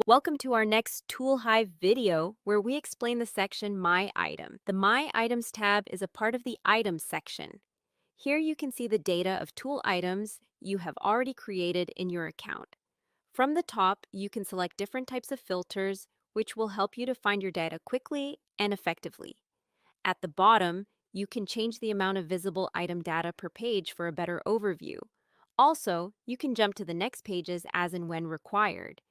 Welcome to our next Toolhive video where we explain the section My Item. The My Items tab is a part of the Items section. Here you can see the data of tool items you have already created in your account. From the top, you can select different types of filters, which will help you to find your data quickly and effectively. At the bottom, you can change the amount of visible item data per page for a better overview. Also, you can jump to the next pages as and when required.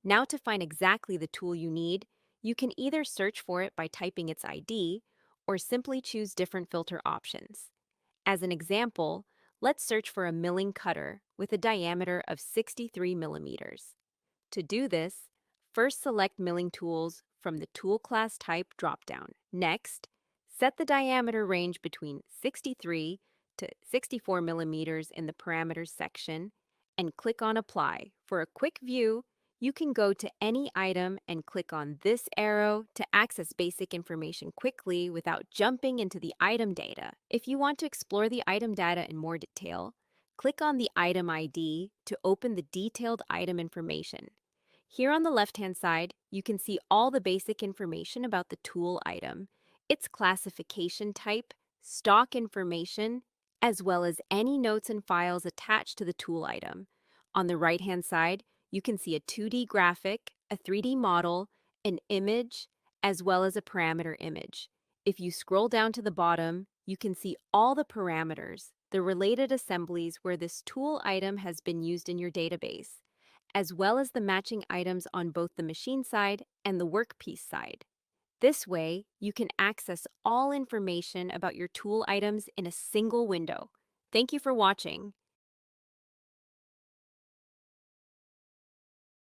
Now to find exactly the tool you need, you can either search for it by typing its ID or simply choose different filter options. As an example, let's search for a milling cutter with a diameter of 63 millimeters. To do this, first select milling tools from the Tool Class Type dropdown. Next, set the diameter range between 63 to 64 millimeters in the Parameters section and click on Apply. For a quick view, you can go to any item and click on this arrow to access basic information quickly without jumping into the item data. If you want to explore the item data in more detail, click on the item ID to open the detailed item information. Here on the left-hand side, you can see all the basic information about the tool item, its classification type, stock information, as well as any notes and files attached to the tool item. On the right-hand side, you can see a 2D graphic, a 3D model, an image, as well as a parameter image. If you scroll down to the bottom, you can see all the parameters, the related assemblies where this tool item has been used in your database, as well as the matching items on both the machine side and the workpiece side. This way, you can access all information about your tool items in a single window. Thank you for watching.